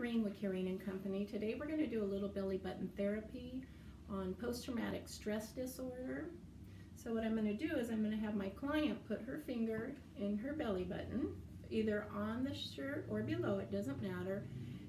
Kareen with Kareen & Company. Today we're going to do a little belly button therapy on post-traumatic stress disorder. So what I'm going to do is I'm going to have my client put her finger in her belly button, either on the shirt or below, it doesn't matter,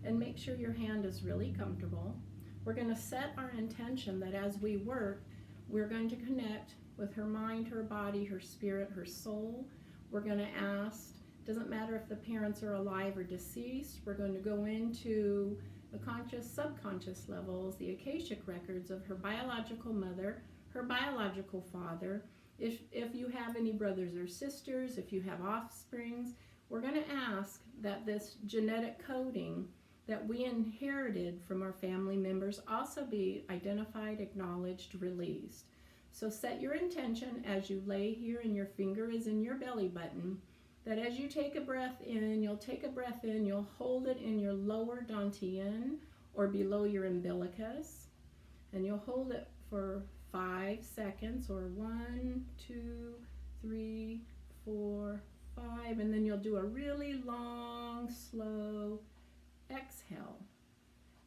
and make sure your hand is really comfortable. We're going to set our intention that as we work, we're going to connect with her mind, her body, her spirit, her soul. We're going to ask, doesn't matter if the parents are alive or deceased, we're going to go into the conscious, subconscious levels, the Akashic records of her biological mother, her biological father. If you have any brothers or sisters, if you have offsprings, we're going to ask that this genetic coding that we inherited from our family members also be identified, acknowledged, released. So set your intention as you lay here and your finger is in your belly button, that as you take a breath in, you'll hold it in your lower dantian or below your umbilicus, and you'll hold it for 5 seconds, or 1, 2, 3, 4, 5, and then you'll do a really long, slow exhale.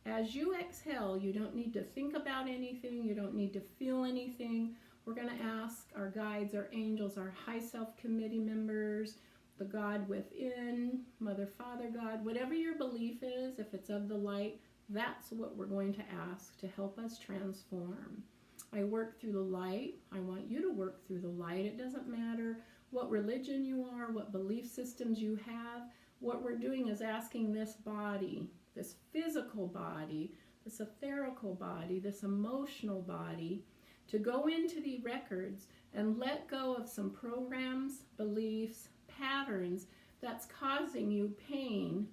As you exhale, you don't need to think about anything, you don't need to feel anything. We're going to ask our guides, our angels, our high self committee members, the God within, Mother, Father, God, whatever your belief is, if it's of the light, that's what we're going to ask to help us transform. I work through the light. I want you to work through the light. It doesn't matter what religion you are, what belief systems you have. What we're doing is asking this body, this physical body, this etherical body, this emotional body, to go into the records and let go of some programs, beliefs, patterns that's causing you pain,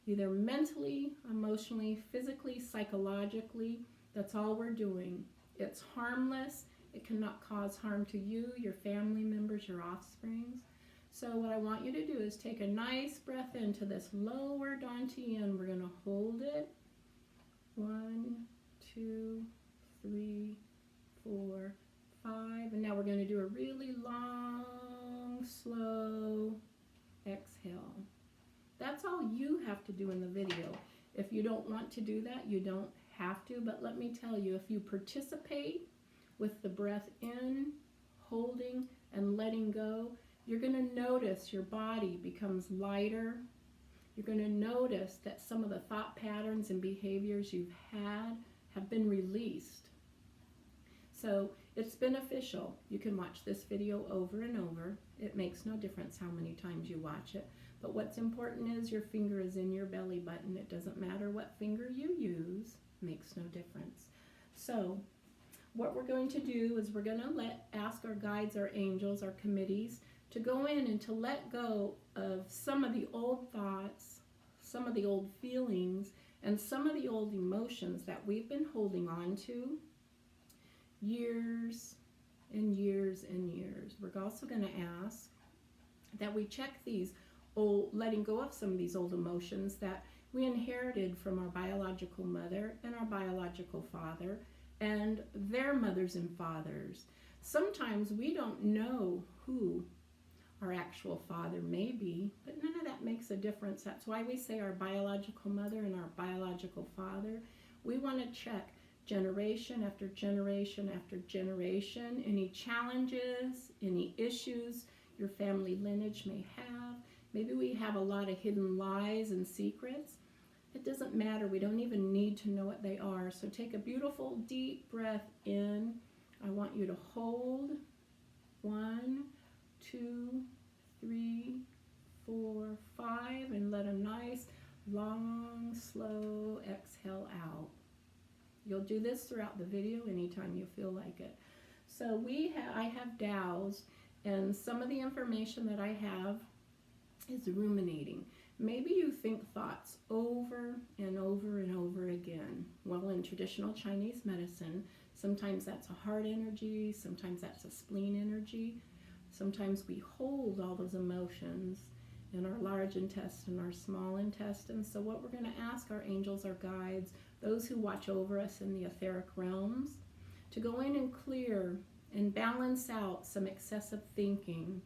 either mentally, emotionally, physically, psychologically. That's all we're doing. It's harmless. It cannot cause harm to you, your family members, your offsprings. So what I want you to do is take a nice breath into this lower dantian. We're going to hold it. 1, 2, 3, 4, 5. And now we're going to do a really long, slow exhale. That's all you have to do in the video. If you don't want to do that, you don't have to. But let me tell you, if you participate with the breath in, holding, and letting go, you're going to notice your body becomes lighter. You're going to notice that some of the thought patterns and behaviors you've had have been released. So it's beneficial. You can watch this video over and over. It makes no difference how many times you watch it. But what's important is your finger is in your belly button. It doesn't matter what finger you use. It makes no difference. So what we're going to do is we're going to ask our guides, our angels, our committees to go in and to let go of some of the old thoughts, some of the old feelings, and some of the old emotions that we've been holding on to years and years and years. We're also going to ask that we check these old, letting go of some of these old emotions that we inherited from our biological mother and our biological father and their mothers and fathers. Sometimes we don't know who our actual father may be, but none of that makes a difference. That's why we say our biological mother and our biological father. We want to check generation after generation after generation, any challenges, any issues your family lineage may have. Maybe we have a lot of hidden lies and secrets. It doesn't matter. We don't even need to know what they are. So take a beautiful deep breath in. I want you to hold. 1, 2, 3, 4, 5, and let a nice, long, slow exhale out. You'll do this throughout the video anytime you feel like it. So I have dowsed, and some of the information that I have is ruminating. Maybe you think thoughts over and over and over again. Well, in traditional Chinese medicine, sometimes that's a heart energy, sometimes that's a spleen energy. Sometimes we hold all those emotions in our large intestine, our small intestine. So what we're going to ask our angels, our guides, those who watch over us in the etheric realms, to go in and clear and balance out some excessive thinking,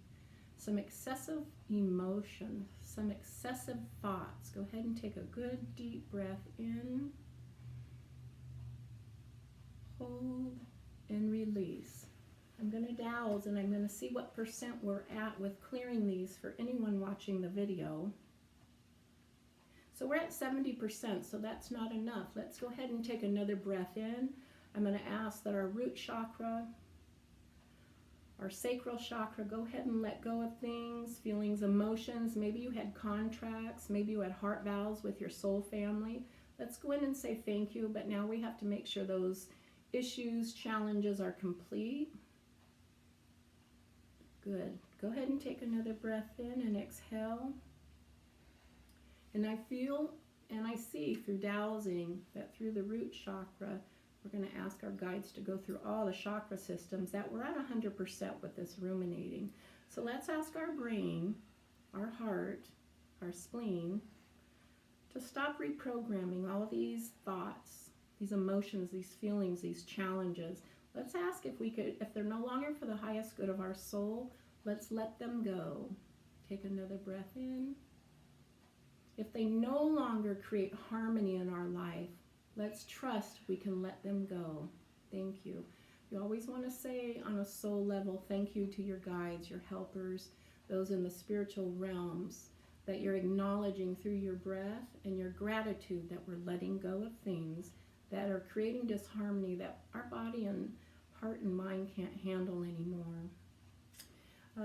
some excessive emotion, some excessive thoughts. Go ahead and take a good deep breath in, hold, and release. I'm going to dowse and I'm going to see what percent we're at with clearing these for anyone watching the video. So we're at 70%, so that's not enough. Let's go ahead and take another breath in. I'm going to ask that our root chakra, our sacral chakra, go ahead and let go of things, feelings, emotions. Maybe you had contracts, maybe you had heart vows with your soul family. Let's go in and say thank you, but now we have to make sure those issues, challenges are complete. Good. Go ahead and take another breath in and exhale. And I feel and I see through dowsing that through the root chakra, we're going to ask our guides to go through all the chakra systems that we're at 100% with this ruminating. So let's ask our brain, our heart, our spleen, to stop reprogramming all of these thoughts, these emotions, these feelings, these challenges. Let's ask if we could, if they're no longer for the highest good of our soul, let's let them go. Take another breath in. If they no longer create harmony in our life, let's trust we can let them go. Thank you. You always want to say on a soul level, thank you to your guides, your helpers, those in the spiritual realms, that you're acknowledging through your breath and your gratitude that we're letting go of things that are creating disharmony that our body and heart and mind can't handle anymore.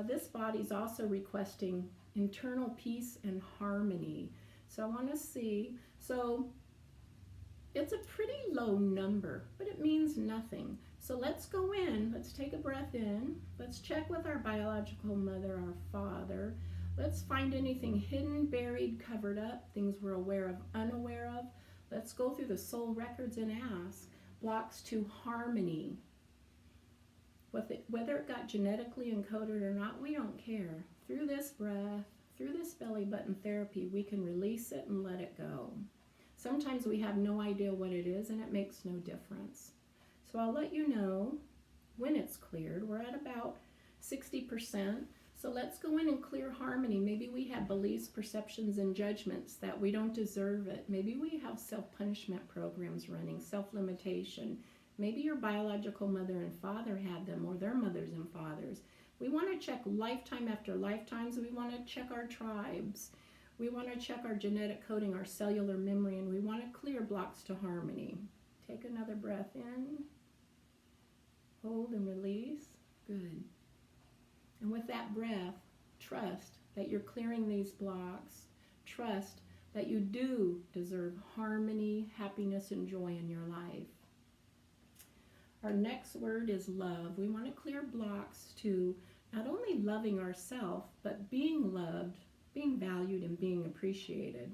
This body is also requesting internal peace and harmony. So I want to see, so it's a pretty low number, but it means nothing. So let's go in, let's take a breath in, let's check with our biological mother, our father. Let's find anything hidden, buried, covered up, things we're aware of, unaware of. Let's go through the soul records and ask, blocks to harmony. Whether it got genetically encoded or not, we don't care. Through this breath, through this belly button therapy, we can release it and let it go. Sometimes we have no idea what it is and it makes no difference. So I'll let you know when it's cleared. We're at about 60%. So let's go in and clear harmony. Maybe we have beliefs, perceptions, and judgments that we don't deserve it. Maybe we have self-punishment programs running, self-limitation. Maybe your biological mother and father had them, or their mothers and fathers. We want to check lifetime after lifetimes. We want to check our tribes. We want to check our genetic coding, our cellular memory, and we want to clear blocks to harmony. Take another breath in. Hold and release. Good. And with that breath, trust that you're clearing these blocks. Trust that you do deserve harmony, happiness, and joy in your life. Our next word is love. We want to clear blocks to not only loving ourselves, but being loved, being valued, and being appreciated.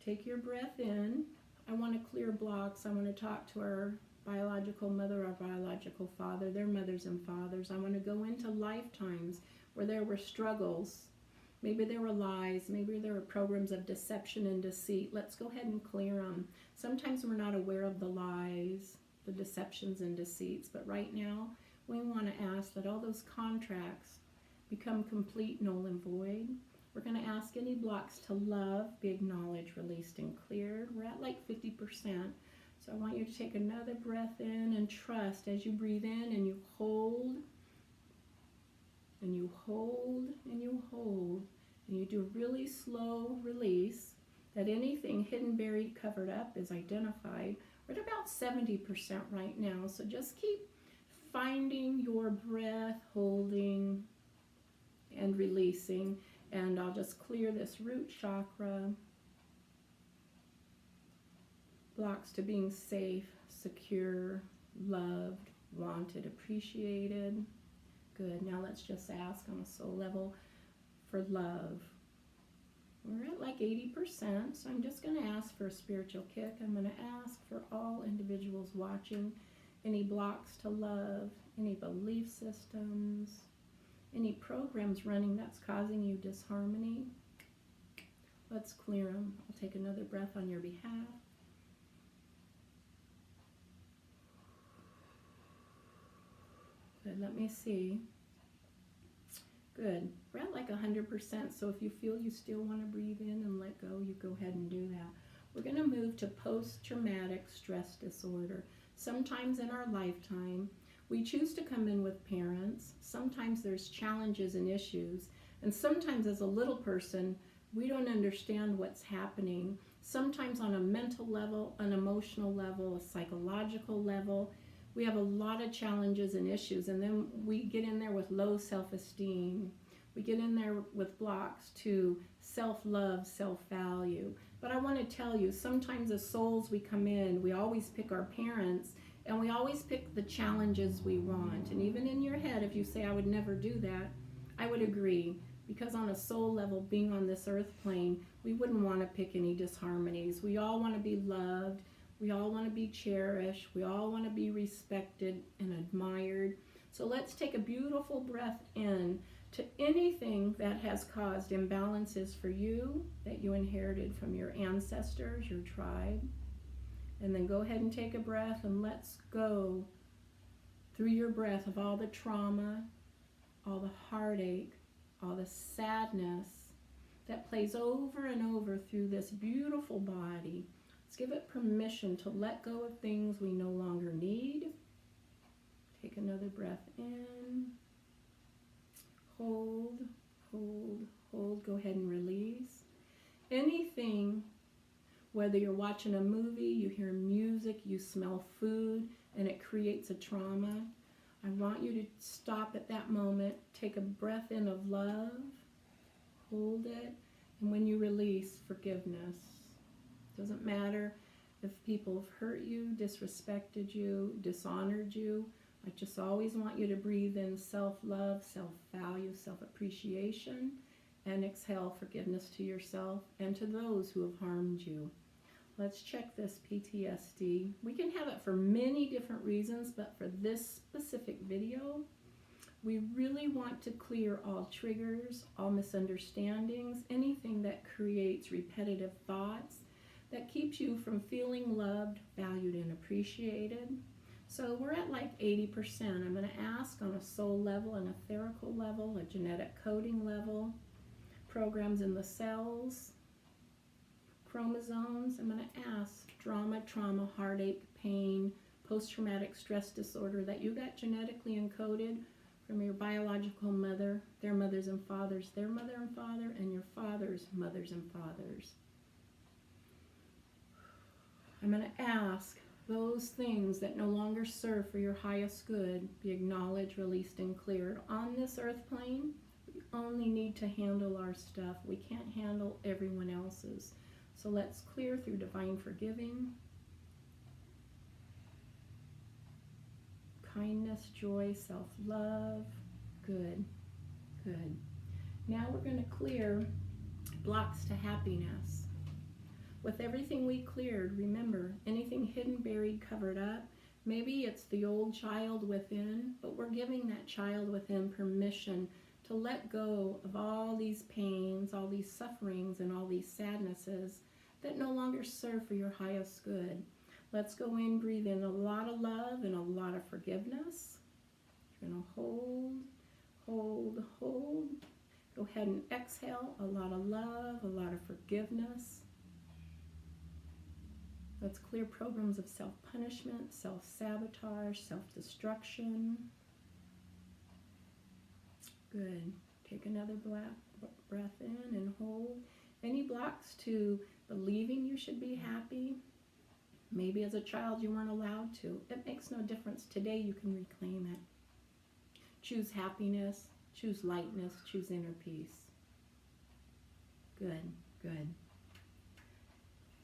Take your breath in. I want to clear blocks. I want to talk to our biological mother, our biological father, their mothers and fathers. I want to go into lifetimes where there were struggles. Maybe there were lies. Maybe there were programs of deception and deceit. Let's go ahead and clear them. Sometimes we're not aware of the lies, the deceptions and deceits, but right now we want to ask that all those contracts become complete, null, and void. We're going to ask any blocks to love be acknowledged, released, and cleared. We're at like 50%. So I want you to take another breath in and trust as you breathe in and you hold, and you hold, and you hold, and you do a really slow release, that anything hidden, buried, covered up is identified. We're at about 70% right now. So just keep finding your breath, holding and releasing. And I'll just clear this root chakra. Blocks to being safe, secure, loved, wanted, appreciated. Good. Now let's just ask on a soul level for love. We're at like 80%, so I'm just going to ask for a spiritual kick. I'm going to ask for all individuals watching, any blocks to love, any belief systems, any programs running that's causing you disharmony. Let's clear them. I'll take another breath on your behalf. Good, let me see. Good. We're at like 100%, so if you feel you still want to breathe in and let go, you go ahead and do that. We're going to move to post-traumatic stress disorder. Sometimes in our lifetime, we choose to come in with parents. Sometimes there's challenges and issues, and sometimes as a little person, we don't understand what's happening. Sometimes on a mental level, an emotional level, a psychological level, we have a lot of challenges and issues, and then we get in there with low self-esteem. We get in there with blocks to self-love, self-value. But I want to tell you, sometimes as souls we come in, we always pick our parents, and we always pick the challenges we want. And even in your head, if you say, I would never do that, I would agree. Because on a soul level, being on this earth plane, we wouldn't want to pick any disharmonies. We all want to be loved. We all want to be cherished. We all want to be respected and admired. So let's take a beautiful breath in to anything that has caused imbalances for you, that you inherited from your ancestors, your tribe. And then go ahead and take a breath, and let's go through your breath of all the trauma, all the heartache, all the sadness that plays over and over through this beautiful body. Let's give it permission to let go of things we no longer need. Take another breath in. Hold, hold, hold. Go ahead and release. Anything, whether you're watching a movie, you hear music, you smell food, and it creates a trauma, I want you to stop at that moment, take a breath in of love, hold it, and when you release, forgiveness. Doesn't matter if people have hurt you, disrespected you, dishonored you. I just always want you to breathe in self-love, self-value, self-appreciation, and exhale forgiveness to yourself and to those who have harmed you. Let's check this PTSD. We can have it for many different reasons, but for this specific video, we really want to clear all triggers, all misunderstandings, anything that creates repetitive thoughts, that keeps you from feeling loved, valued, and appreciated. So we're at like 80%. I'm going to ask on a soul level, an etherical level, a genetic coding level, programs in the cells, chromosomes. I'm going to ask drama, trauma, heartache, pain, post-traumatic stress disorder that you got genetically encoded from your biological mother, their mothers and fathers, their mother and father, and your father's mothers and fathers. I'm going to ask those things that no longer serve for your highest good be acknowledged, released, and cleared. On this earth plane, we only need to handle our stuff. We can't handle everyone else's. So let's clear through divine forgiving, kindness, joy, self-love. Good, good. Now we're going to clear blocks to happiness. With everything we cleared, remember, anything hidden, buried, covered up, maybe it's the old child within, but we're giving that child within permission to let go of all these pains, all these sufferings, and all these sadnesses that no longer serve for your highest good. Let's go in, breathe in a lot of love and a lot of forgiveness. You're going to hold, hold, hold. Go ahead and exhale a lot of love, a lot of forgiveness. Let's clear programs of self-punishment, self-sabotage, self-destruction. Good. Take another breath in and hold. Any blocks to believing you should be happy? Maybe as a child you weren't allowed to. It makes no difference. Today you can reclaim it. Choose happiness, choose lightness, choose inner peace. Good, good.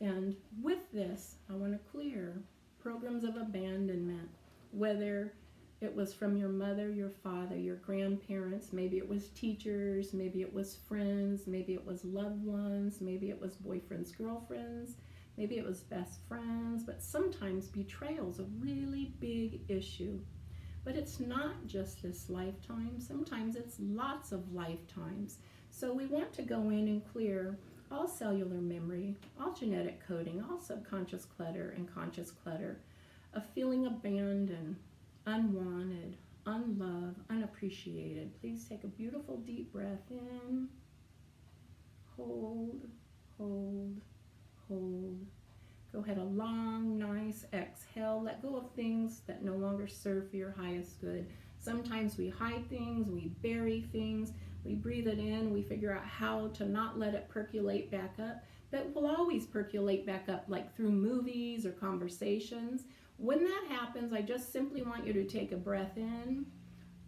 And with this, I want to clear programs of abandonment, whether it was from your mother, your father, your grandparents, maybe it was teachers, maybe it was friends, maybe it was loved ones, maybe it was boyfriends, girlfriends, maybe it was best friends, but sometimes betrayal is a really big issue. But it's not just this lifetime, sometimes it's lots of lifetimes. So we want to go in and clear all cellular memory, all genetic coding, all subconscious clutter and conscious clutter of feeling abandoned, unwanted, unloved, unappreciated. Please take a beautiful deep breath in. Hold, hold, hold. Go ahead, a long, nice exhale. Let go of things that no longer serve for your highest good. Sometimes we hide things, we bury things, we breathe it in, we figure out how to not let it percolate back up. But it will always percolate back up, like through movies or conversations. When that happens, I just simply want you to take a breath in,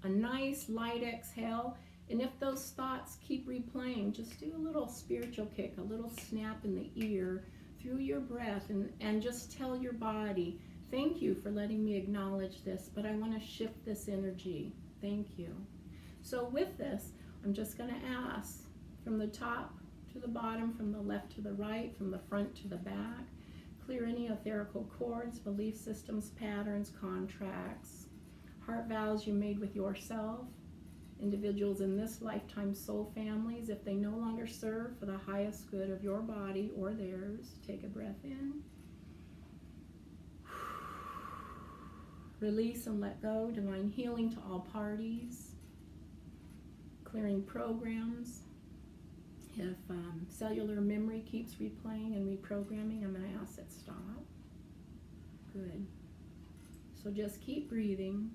a nice light exhale, and if those thoughts keep replaying, just do a little spiritual kick, a little snap in the ear through your breath, and just tell your body, thank you for letting me acknowledge this, but I want to shift this energy. Thank you. So with this, I'm just going to ask from the top to the bottom, from the left to the right, from the front to the back, clear any etherical cords, belief systems, patterns, contracts, heart vows you made with yourself, individuals in this lifetime, soul families, if they no longer serve for the highest good of your body or theirs. Take a breath in. Release and let go. Divine healing to all parties. Clearing programs. If cellular memory keeps replaying and reprogramming, I'm going to ask it stop. Good. So just keep breathing.